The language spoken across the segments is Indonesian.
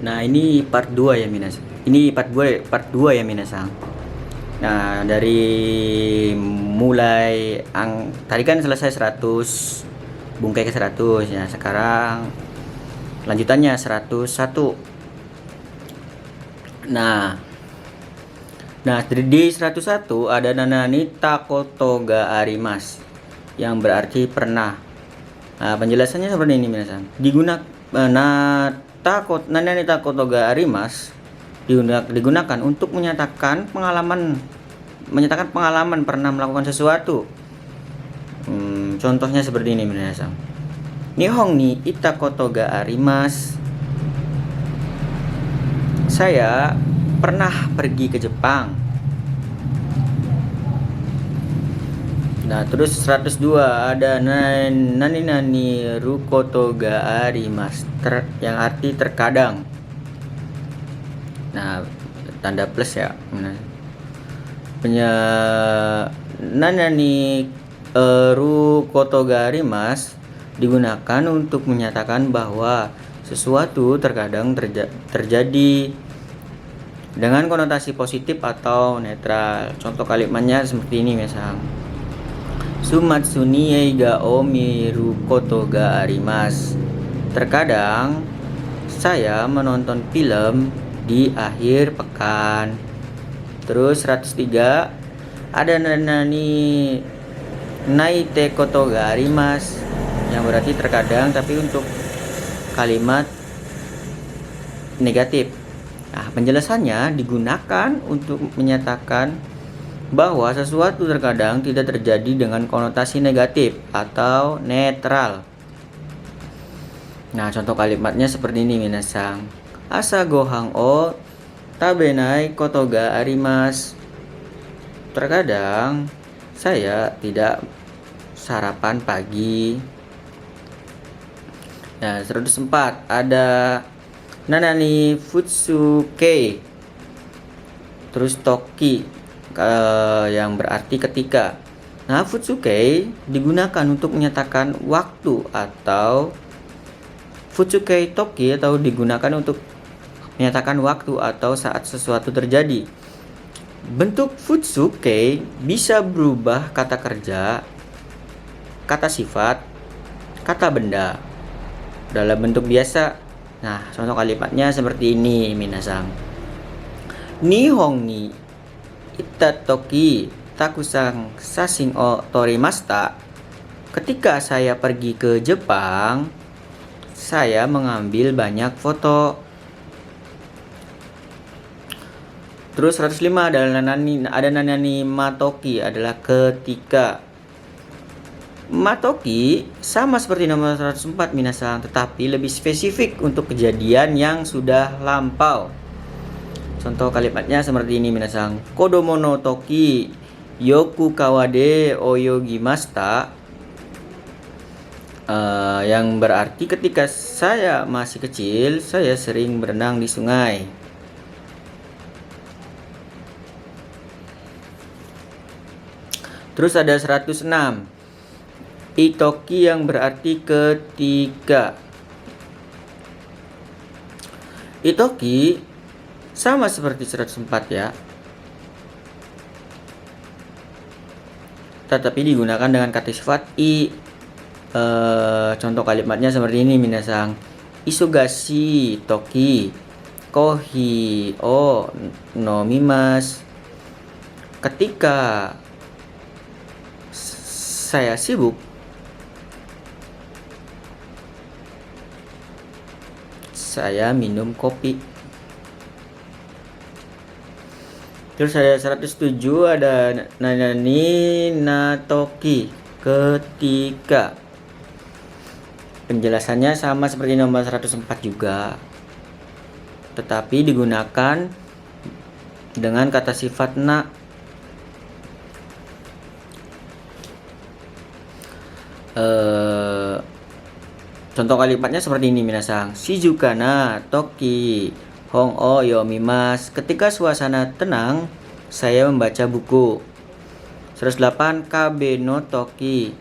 Nah, ini part 2 ya Minas. Ini part 2 ya Minasang. Nah, dari mulai tadi kan selesai 100, bungkai ke 100 ya. Sekarang lanjutannya 101. Nah, di 101 ada nanani takotoga arimas yang berarti pernah. Nah, penjelasannya seperti ini Minasang. Nanani takotoga arimas digunakan untuk menyatakan pengalaman pernah melakukan sesuatu. Contohnya seperti ini Minasang. Nihong ni itakoto ga arimasu. Saya pernah pergi ke Jepang. Nah, terus 102 ada nani rukoto ga arimasu, yang arti terkadang. Nah, tanda plus ya. Nani rukoto ga arimasu digunakan untuk menyatakan bahwa sesuatu terkadang terjadi dengan konotasi positif atau netral. Contoh kalimatnya seperti ini misal. Sumatsu ni eiga o miru koto ga arimasu. Terkadang saya menonton film di akhir pekan. Terus 103 ada nani naite koto ga arimasu, yang berarti terkadang tapi untuk kalimat negatif. Nah, penjelasannya digunakan untuk menyatakan bahwa sesuatu terkadang tidak terjadi dengan konotasi negatif atau netral. Nah, contoh kalimatnya seperti ini minasang. Asa gohang o tabenai koto ga arimasu. Terkadang saya tidak sarapan pagi. Nah, 104 ada nanani futsuke, terus toki yang berarti ketika. Nah, futsuke digunakan untuk menyatakan waktu, atau futsuke toki atau digunakan untuk menyatakan waktu atau saat sesuatu terjadi. Bentuk futsuke bisa berubah kata kerja, kata sifat, kata benda dalam bentuk biasa. Nah, contoh kalimatnya seperti ini minasang. Nihong ni itatoki takusang sashin o torimashita. Ketika saya pergi ke Jepang, saya mengambil banyak foto. Terus 105 ada nanani matoki, adalah ketika. Matoki sama seperti nomor 104 minasang, tetapi lebih spesifik untuk kejadian yang sudah lampau. Contoh kalimatnya seperti ini minasang. Kodomo no toki yoku kawade oyogimashita, yang berarti ketika saya masih kecil, saya sering berenang di sungai. Terus ada 106 itoki, yang berarti ketika. Itoki sama seperti 104 ya, tetapi digunakan dengan kata sifat i. Contoh kalimatnya seperti ini minasang. Isogashi toki kohi o nomimasu. Ketika saya sibuk, saya minum kopi. Terus ada 107 ada nanani natoki, ketika. Penjelasannya sama seperti nomor 104 juga, tetapi digunakan dengan kata sifat na. Contoh kalimatnya seperti ini minasang. Shizuka na toki hong o yomimasu. Ketika suasana tenang, saya membaca buku. 108 kabe no toki,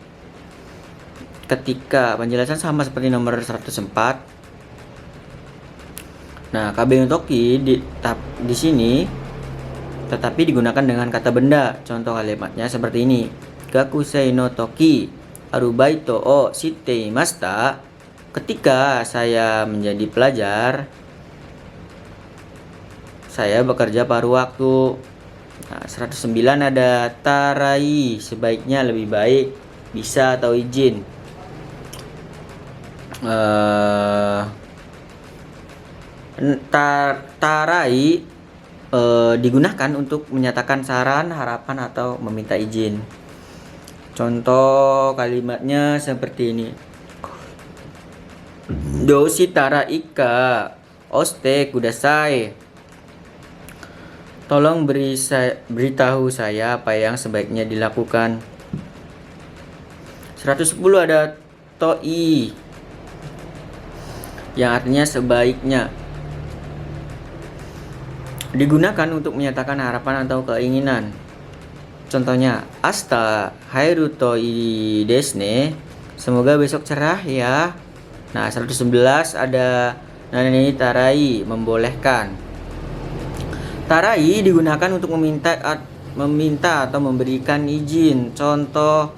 ketika. Penjelasan sama seperti nomor 104. Nah, kabe no toki di sini tetapi digunakan dengan kata benda. Contoh kalimatnya seperti ini. Gakusei no toki arubaito o shite imashita. Ketika saya menjadi pelajar, saya bekerja paruh waktu. Nah, 109 ada tarai, sebaiknya, lebih baik, bisa atau izin. Tarai digunakan untuk menyatakan saran, harapan, atau meminta izin. Contoh kalimatnya seperti ini. Doshi tara ika oste kudasai. Tolong beritahu saya apa yang sebaiknya dilakukan. 110 ada toi, yang artinya sebaiknya. Digunakan untuk menyatakan harapan atau keinginan. Contohnya, asta hairu toi desu ne. Semoga besok cerah ya. Nah, 111 ada nani tarai, membolehkan. Tarai digunakan untuk meminta atau memberikan izin. Contoh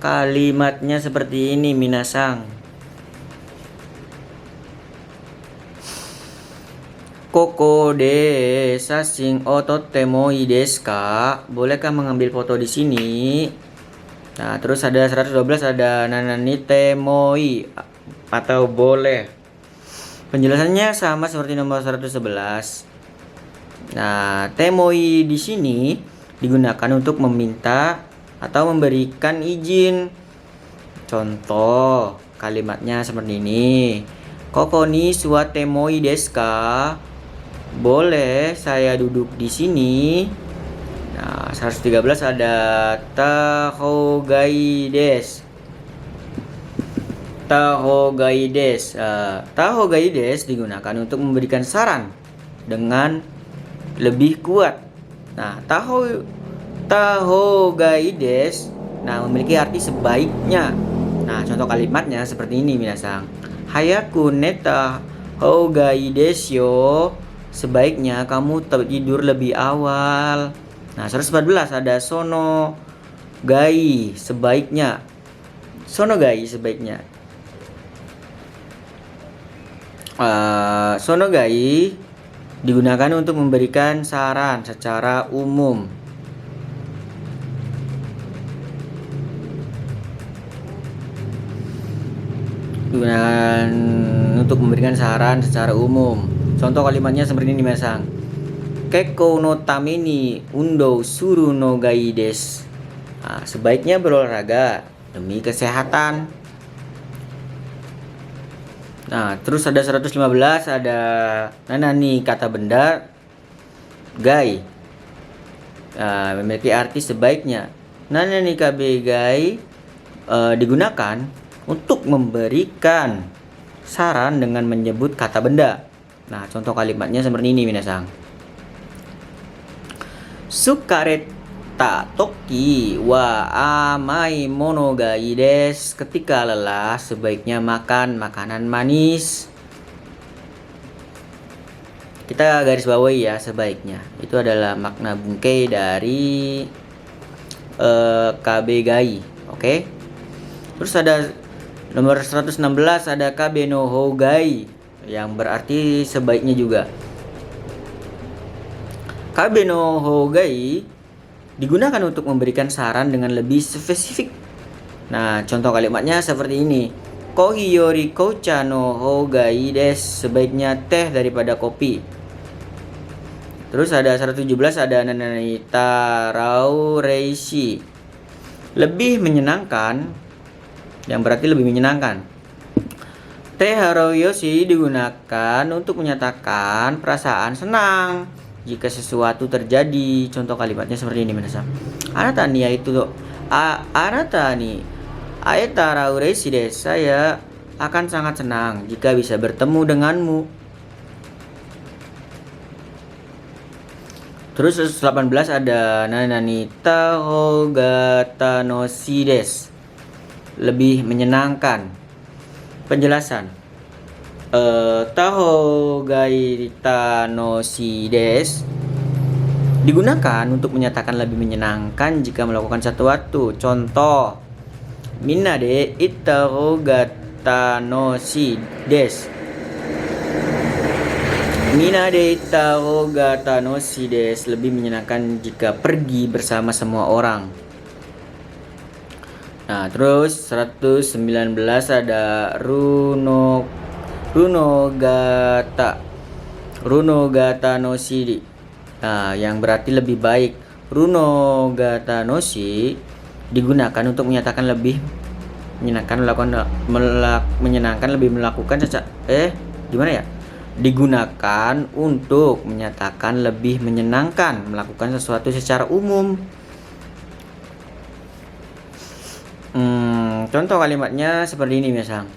kalimatnya seperti ini, minasang. Koko de sashin o totemo ii desu ka? Bolehkah mengambil foto di sini? Nah, terus ada 112 ada nanani temoi atau boleh. Penjelasannya sama seperti nomor 111. Nah, temoi di sini digunakan untuk meminta atau memberikan izin. Contoh kalimatnya seperti ini. Koko ni suwatemoi desu ka? Boleh saya duduk di sini? Nah, 113 ada tahogai desu. Tahogai desu. Tahogai desu digunakan untuk memberikan saran dengan lebih kuat. Nah, tahogai desu, nah, memiliki arti sebaiknya. Nah, contoh kalimatnya seperti ini, minasang. Hayaku neta hogai desu yo. Sebaiknya kamu tidur lebih awal. Nah, 114 ada sono gai, sebaiknya. Sono gai, sebaiknya. Sono gai digunakan untuk memberikan saran secara umum. Digunakan untuk memberikan saran secara umum. Contoh kalimatnya seperti ini, minasang. Kekko no tame ni undo suru no gai desu. Nah, sebaiknya berolahraga demi kesehatan. Nah, terus ada 115 ada nanani, kata benda gai. Memiliki arti sebaiknya. Nanani kabe gai digunakan untuk memberikan saran dengan menyebut kata benda. Nah, contoh kalimatnya seperti ini, minasang. Sukareta toki wa amai mono ga ii desu. Ketika lelah, sebaiknya makan makanan manis. Kita garis bawahi ya, sebaiknya. Itu adalah makna bungkei dari kabe gai. Oke. Terus ada nomor 116 ada kabe no hogai, yang berarti sebaiknya juga. Kabe no hogai digunakan untuk memberikan saran dengan lebih spesifik. Nah, contoh kalimatnya seperti ini. Kohi yori koucha no hogai desu. Sebaiknya teh daripada kopi. Terus ada 117 ada nanai tarau reishi. Lebih menyenangkan, yang berarti lebih menyenangkan. Te haruyoshi digunakan untuk menyatakan perasaan senang jika sesuatu terjadi. Contoh kalimatnya seperti ini, minasang. Anata ni aetara ureshi desu. Saya akan sangat senang jika bisa bertemu denganmu. Terus 118 ada nanani tahogata no shi desu. Lebih menyenangkan. Penjelasan. Taho gaita no shi desu digunakan untuk menyatakan lebih menyenangkan jika melakukan sesuatu. Contoh, minna de ittaro gata no shi desu. Minna de ittaro gata no shi desu lebih menyenangkan jika pergi bersama semua orang. Nah, terus 119 ada runo gata no shiri. Nah, yang berarti lebih baik. Runo gata no shi digunakan untuk menyatakan lebih menyenangkan gimana ya? Digunakan untuk menyatakan lebih menyenangkan melakukan sesuatu secara umum. Contoh kalimatnya seperti ini misal.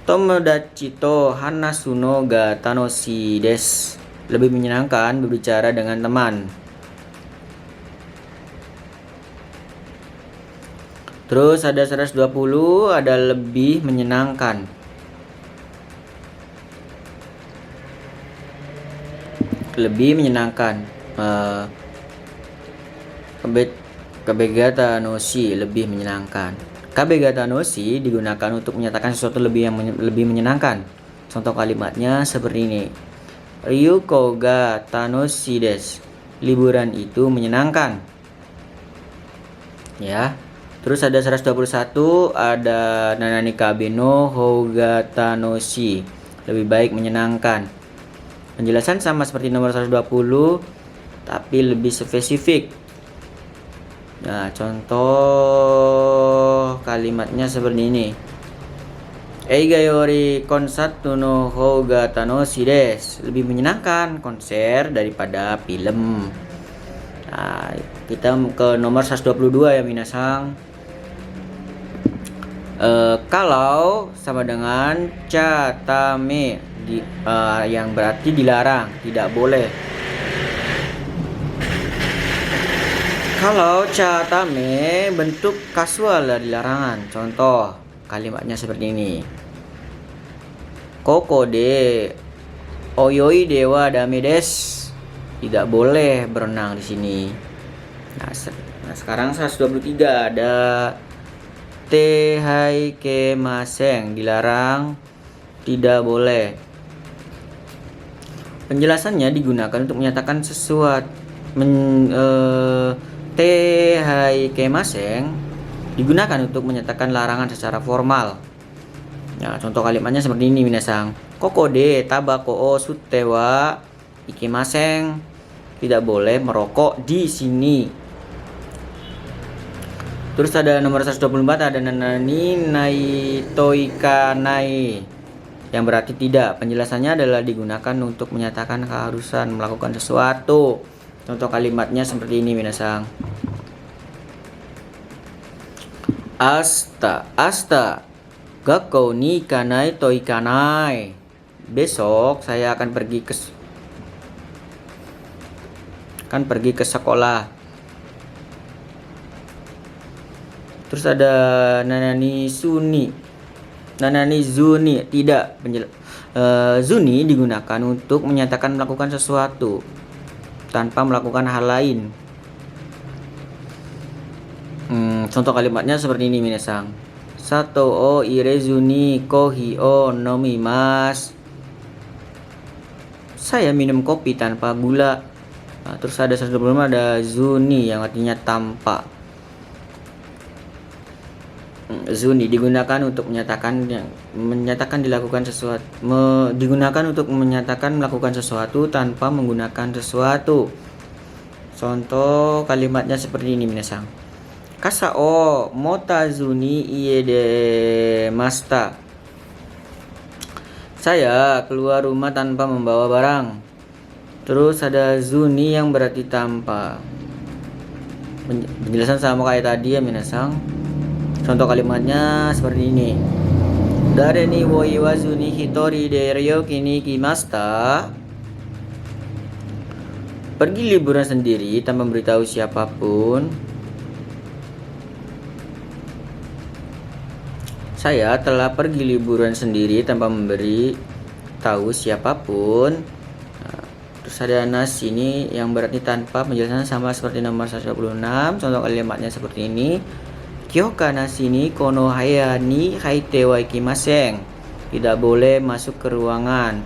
Tomodachi to hanasu no ga tanoshii desu. Lebih menyenangkan berbicara dengan teman. Terus ada 120 ada lebih menyenangkan. Lebih menyenangkan. Kabegata no shi lebih menyenangkan. Kabegata no shi digunakan untuk menyatakan sesuatu lebih menyenangkan. Contoh kalimatnya seperti ini. Ryuko ga tanoshii desu. Liburan itu menyenangkan. Ya. Terus ada 121 ada nanani kabe no hou ga tanoshii. Lebih baik menyenangkan. Penjelasan sama seperti nomor 120 tapi lebih spesifik. Nah, contoh kalimatnya seperti ini. Eiga yori konsatsu no hou ga tanoshii desu. Lebih menyenangkan konser daripada film. Nah, kita ke nomor 122 ya minasang. Kalau sama dengan catame yang berarti dilarang, tidak boleh. Kalau catame bentuk kasual dari larangan. Contoh kalimatnya seperti ini. Koko de oyoi dewa dame desu. Tidak boleh berenang di sini. Nah, sekarang 123 ada tehai kemaseng, dilarang, tidak boleh. Penjelasannya digunakan untuk menyatakan sesuatu. Tehai kemaseng digunakan untuk menyatakan larangan secara formal. Nah, contoh kalimatnya seperti ini minasang. Koko de tabako o sutte wa ikimaseng. Tidak boleh merokok di sini. Terus ada nomor 124 ada nanani nai toika nai. Yang berarti tidak. Penjelasannya adalah digunakan untuk menyatakan keharusan melakukan sesuatu. Contoh kalimatnya seperti ini minasang. Asta gakkou ni ikanai to ikanai. Besok saya akan pergi ke sekolah. Terus ada nanani zuni tidak. Zuni digunakan untuk menyatakan melakukan sesuatu tanpa melakukan hal lain. Contoh kalimatnya seperti ini minasang. Sato o irezuni kohi o nomimasu. Saya minum kopi tanpa gula. Nah, terus ada 125 ada zuni yang artinya tanpa. Zuni digunakan untuk menyatakan digunakan untuk menyatakan melakukan sesuatu tanpa menggunakan sesuatu. Contoh kalimatnya seperti ini minasang. Kasa o motazuni ie de masta. Saya keluar rumah tanpa membawa barang. Terus ada zuni yang berarti tanpa. Penjelasan sama kayak tadi ya minasang. Contoh kalimatnya seperti ini. Dare ni wo iwazu ni hitori de ryoki ni kimasta. Pergi liburan sendiri tanpa memberitahu siapapun. Saya telah pergi liburan sendiri tanpa memberi tahu siapapun. Nah, terus ada nas ini yang berarti tanpa, penjelasannya sama seperti nomor 126. Contoh kalimatnya seperti ini. Kyoka nasi ni kono haya ni haite wa ikimaseng. Tidak boleh masuk ke ruangan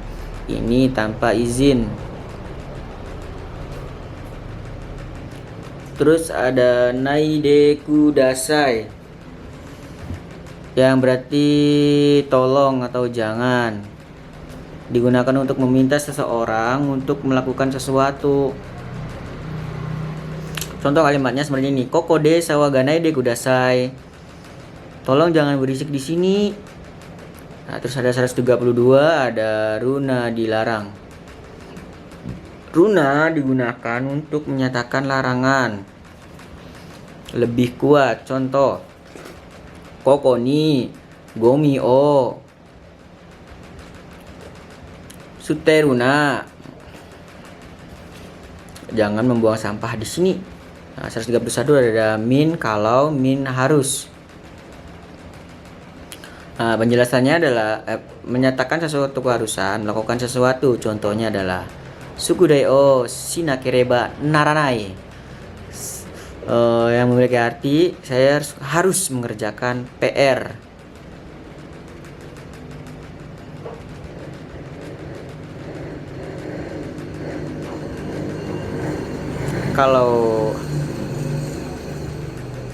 ini tanpa izin. Terus ada naide kudasai yang berarti tolong atau jangan. Digunakan untuk meminta seseorang untuk melakukan sesuatu. Contoh kalimatnya seperti ini. Koko de sawaganai de kudasai. Tolong jangan berisik di sini. Nah, terus ada 132, ada runa dilarang. Runa digunakan untuk menyatakan larangan lebih kuat. Contoh, koko ni gomi o suteruna. Jangan membuang sampah di sini. Nah, 131 ada min kalau, min harus. Nah, penjelasannya adalah menyatakan sesuatu keharusan, melakukan sesuatu. Contohnya adalah sukudai o shinakereba naranai. Yang memiliki arti saya harus mengerjakan PR.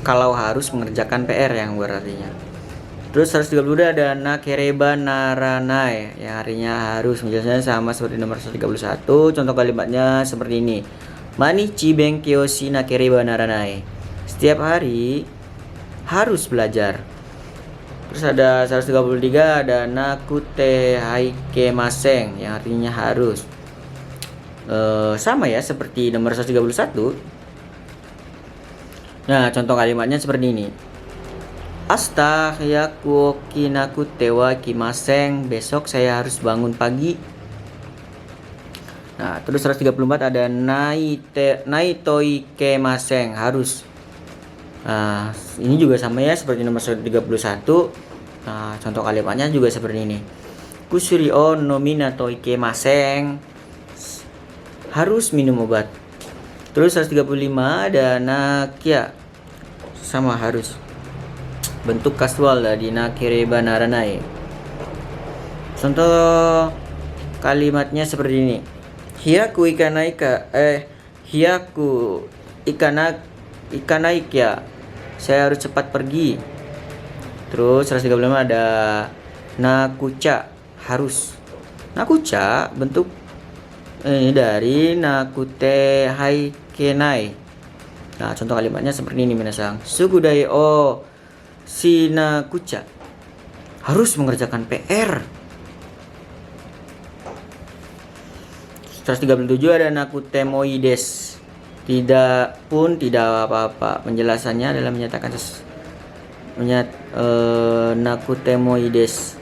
Kalau harus mengerjakan PR yang berartinya. Terus 132 ada nakereba naranai yang artinya harus. Menjelaskannya sama seperti nomor 131. Contoh kalimatnya seperti ini. Manichi benkyou shi nakereba naranai. Setiap hari harus belajar. Terus ada 133 ada nakute haikemasen yang artinya harus. Sama ya seperti nomor 131. Nah, contoh kalimatnya seperti ini. Asta hyaku kinakute wa kimaseng. Besok saya harus bangun pagi. Nah, terus 134 ada naito ikemaseng, harus. Nah, ini juga sama ya seperti nomor 131. Nah, contoh kalimatnya juga seperti ini. Kusuri o nominato ikemaseng. Harus minum obat. Terus 135 ada nakia. Sama harus. Bentuk kasual di nakereba naranai. Contoh kalimatnya seperti ini. Hiyaku ikanaika. Saya harus cepat pergi. Terus 135 ada nakucha, harus. Nakucha bentuk ini dari nakute haikenai. Nah, contoh kalimatnya seperti ini minasang. Sugudai o shinakucha. Harus mengerjakan PR. 137 ada nakute moi desu. Tidak apa-apa. Penjelasannya adalah menyatakan nakute moi desu.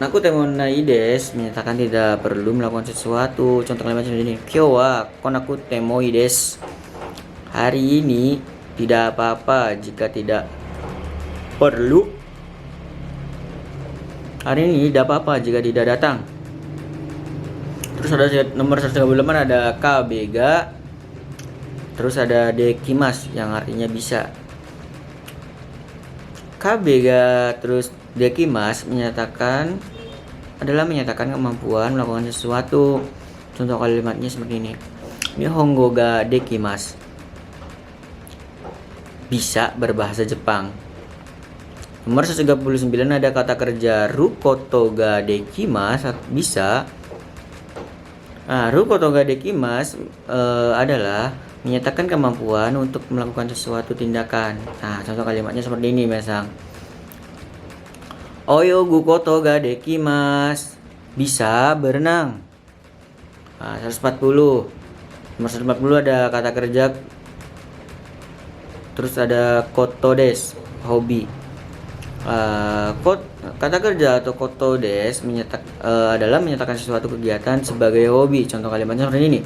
Nakute moi desu menyatakan tidak perlu melakukan sesuatu. Contoh kalimat seperti ini. Kyou wa konakute moi desu. Hari ini tidak apa-apa jika tidak perlu. Hari ini tidak apa-apa jika tidak datang. Terus ada nomor 138 ada kabega. Terus ada dekimas yang artinya bisa. Kabega terus dekimas menyatakan kemampuan melakukan sesuatu. Contoh kalimatnya seperti ini. Nihongo ga dekimasu. Bisa berbahasa Jepang. Nomor 139 ada kata kerja rukoto ga dekimasu, bisa. Nah, rukoto ga dekimasu adalah menyatakan kemampuan untuk melakukan sesuatu tindakan. Nah, contoh kalimatnya seperti ini, misal. Oyogu koto ga dekimasu. Bisa berenang. Nah, 140. Nomor 140 ada kata kerja. Terus ada koto des, hobi. Kata kerja atau koto des adalah menyatakan sesuatu kegiatan sebagai hobi. Contoh kalimatnya seperti ini.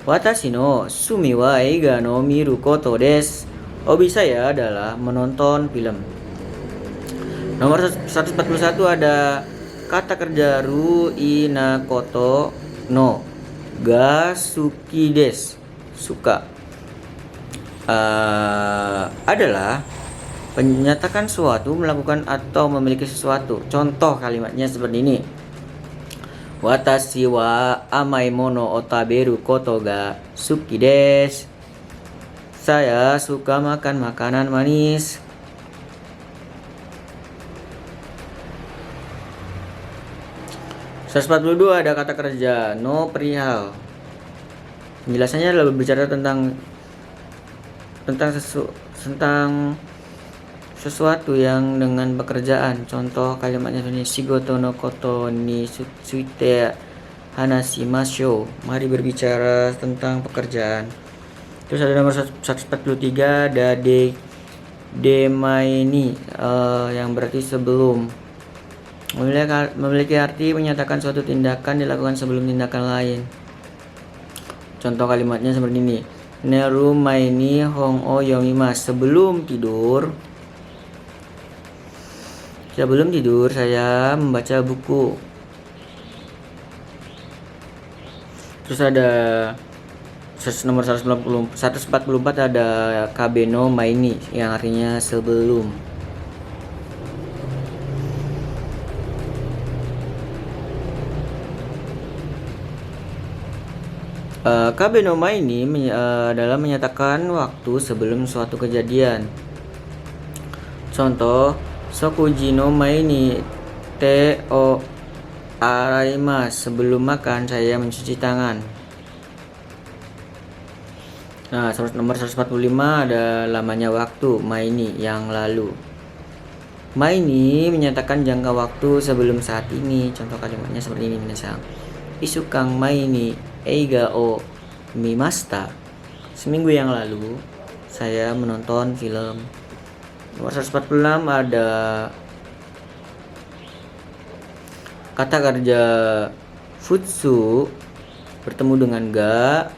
Watashi no sumi wa eiga no miru koto des. Hobi saya adalah menonton film. Nomor 141 ada Kata kerja ru inakoto no ga suki des, suka, adalah menyatakan suatu, melakukan atau memiliki sesuatu. Contoh kalimatnya seperti ini. Watashi wa amai mono o taberu koto ga suki desu. Saya suka makan makanan manis. (142) ada kata kerja no perihal. Penjelasannya adalah berbicara tentang sesuatu yang dengan pekerjaan. Contoh kalimatnya ini shigoto no koto ni tsuite hanashimashou. Mari berbicara tentang pekerjaan. Terus ada nomor 143 ada demaini yang berarti sebelum. Memiliki arti menyatakan suatu tindakan dilakukan sebelum tindakan lain. Contoh kalimatnya seperti ini. Neru maini hong o yomimasu. Sebelum tidur saya membaca buku. Terus ada nomor 144 ada kabeno maini yang artinya sebelum. Kabeno maini adalah menyatakan waktu sebelum suatu kejadian. Contoh sokuji no maini te o araimasu. Sebelum makan saya mencuci tangan. Nah, nomor 145 ada lamanya waktu, maini yang lalu. Maini menyatakan jangka waktu sebelum saat ini. Contoh kalimatnya seperti ini minasang. Isukang maini eiga o mimashita. Seminggu yang lalu saya menonton film. Nomor 146 ada kata kerja futsu bertemu dengan ga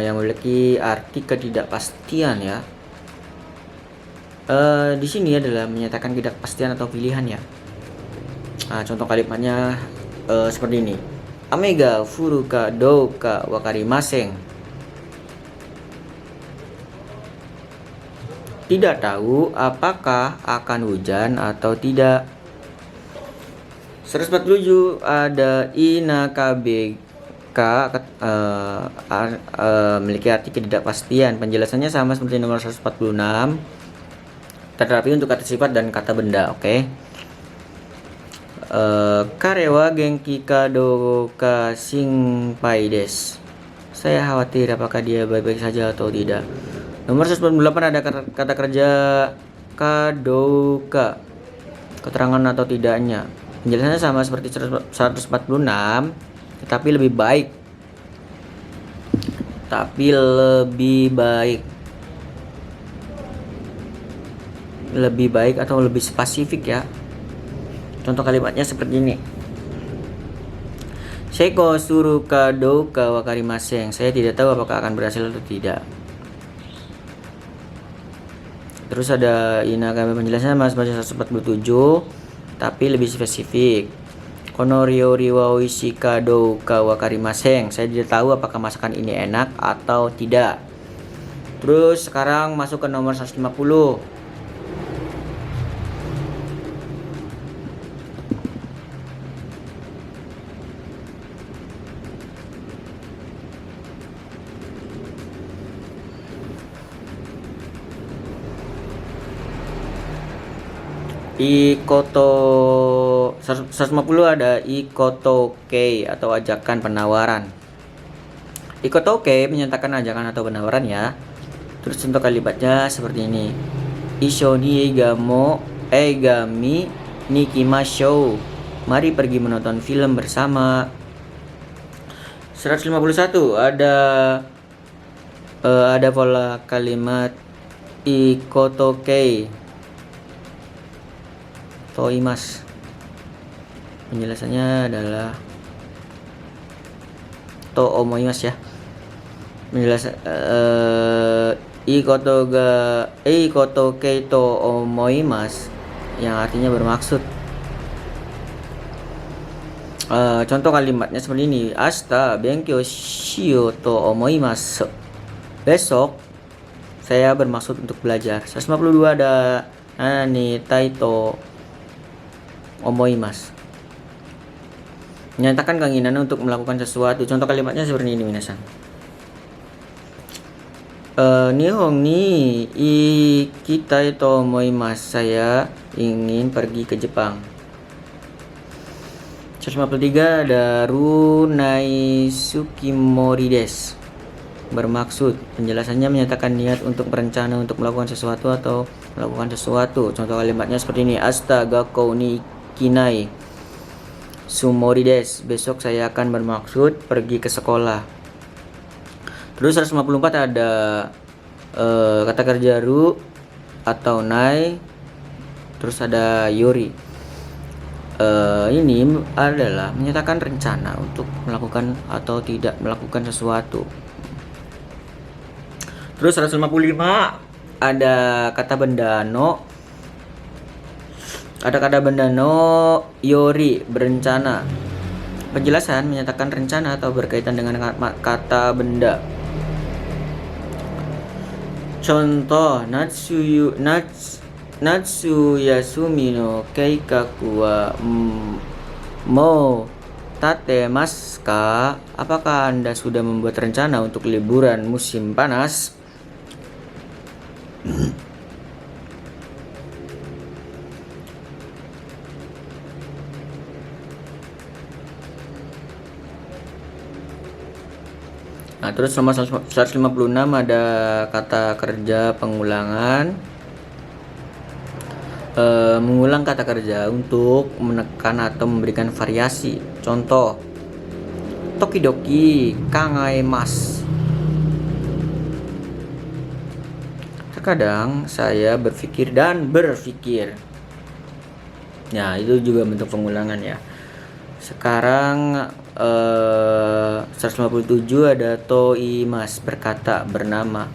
yang memiliki arti ketidakpastian ya. Di sini adalah menyatakan ketidakpastian atau pilihan ya. Nah, contoh kalimatnya seperti ini. Amega furuka douka wakarimasen. Tidak tahu apakah akan hujan atau tidak. 147 ada inakabeka memiliki arti ketidakpastian. Penjelasannya sama seperti nomor 146. Tetapi untuk kata sifat dan kata benda, oke. Karewa genki kado ka shinpai desu. Saya khawatir apakah dia baik-baik saja atau tidak. Nomor 198 ada kata kerja kadoka, keterangan atau tidaknya. Penjelasannya sama seperti 146, tetapi lebih baik. Lebih baik atau lebih spesifik ya. Contoh kalimatnya seperti ini. Seiko suru kado ka wakarimasen. Saya tidak tahu apakah akan berhasil atau tidak. Terus ada inakame, penjelasannya sama seperti 147, tapi lebih spesifik. Kono ryori wa oishii kado ka wakarimasen. Saya tidak tahu apakah masakan ini enak atau tidak. Terus sekarang masuk ke nomor 150. Ikoto 150 ada ikoto kei atau ajakan penawaran. Ikoto kei menyatakan ajakan atau penawaran ya. Terus contoh kalimatnya seperti ini. Isho ni eigami nikimashou. Mari pergi menonton film bersama. 151 ada pola kalimat ikoto kei toimas. Penjelasannya adalah to omoimas ya. Penjelasan ikoto kei to omoimas yang artinya bermaksud. Contoh kalimatnya seperti ini. Asta benkyou shiyou to omoimasu. Besok saya bermaksud untuk belajar. 152 ada nani taito omoimasu. Menyatakan keinginan untuk melakukan sesuatu. Contoh kalimatnya seperti ini, minasan. Nihon ni ikitai to omoimasu. Saya ingin pergi ke Jepang. 153 ada runai sukimori desu. Bermaksud, penjelasannya menyatakan niat untuk berencana untuk melakukan sesuatu atau melakukan sesuatu. Contoh kalimatnya seperti ini. Asta gakkou ni ikinai sumori desu. Besok saya akan bermaksud pergi ke sekolah. Terus 154 ada kata kerja ru atau nai. Terus ada yori. Ini adalah menyatakan rencana untuk melakukan atau tidak melakukan sesuatu. Terus 155 ada kata benda no. Ada kata benda no yori, berencana. Penjelasan menyatakan rencana atau berkaitan dengan kata benda. Contoh Natsu yasumi no keikaku wa mo tatemasu ka? Apakah Anda sudah membuat rencana untuk liburan musim panas? Nah, terus nomor 156 ada kata kerja pengulangan. Mengulang kata kerja untuk menekan atau memberikan variasi. Contoh, tokidoki kangaemasu. Terkadang saya berpikir dan berpikir. Nah, itu juga bentuk pengulangan ya. Sekarang 157 ada toimas, berkata, bernama.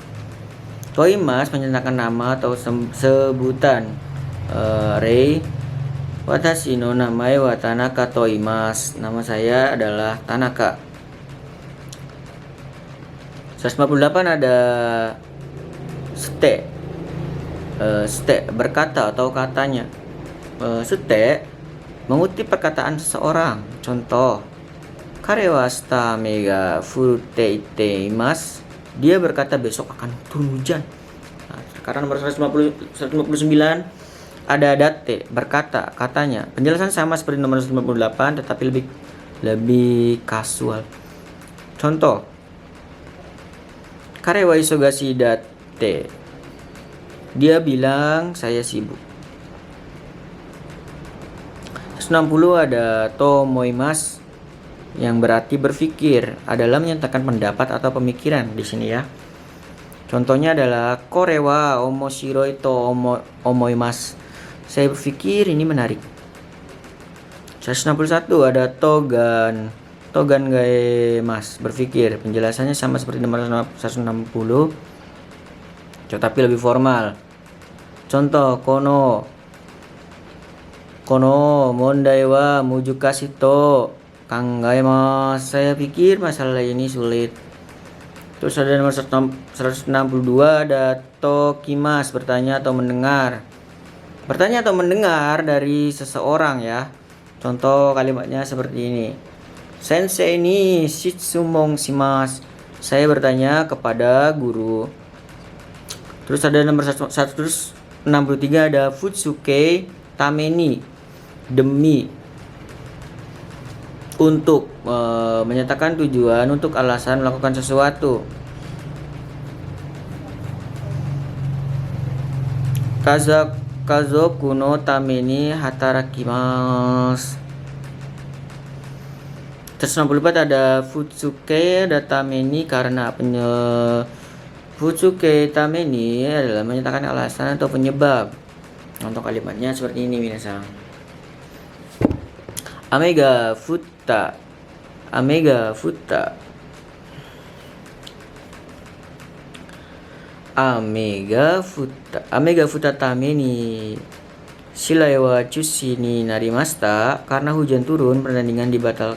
Toimas menyatakan nama atau sebutan. Rei watashi no namae wa Tanaka toimasu. Nama saya adalah Tanaka. 158 ada sute. Sute, berkata atau katanya. Sute mengutip perkataan seseorang. Contoh, kare wa ashita ame ga furute iteimasu. Dia berkata besok akan turun hujan. Nah, sekarang nomor 159 ada date, berkata, katanya. Penjelasan sama seperti nomor 158 tetapi lebih kasual. Contoh, kare wa isogashi date. Dia bilang saya sibuk. 160 ada tomoimasu yang berarti berpikir, adalah menyatakan pendapat atau pemikiran di sini ya. Contohnya adalah kore wa omoshiroi to omoimasu. Saya berpikir ini menarik. 161 ada togan gaemas, berpikir. Penjelasannya sama seperti nomor 160 tetapi lebih formal. Contoh, kono mondai wa mujukashi to kangaemasu. Saya pikir masalah ini sulit. Terus ada nomor 162 ada tokimas, bertanya atau mendengar. Bertanya atau mendengar dari seseorang ya. Contoh kalimatnya seperti ini. Sensei ni shitsumon shimasu. Saya bertanya kepada guru. Terus ada nomor 163 ada futsuke tameni, demi, untuk, menyatakan tujuan untuk alasan melakukan sesuatu. Kazoku no tameni hatarakimasu. 164 ada futsuke ada tameni, karena futsuke tameni adalah menyatakan alasan atau penyebab. Contoh kalimatnya seperti ini minasan. Amega futta Amega futa tameni. Shirai wa Chushi ni narimashita. Karena hujan turun, pertandingan dibatalkan.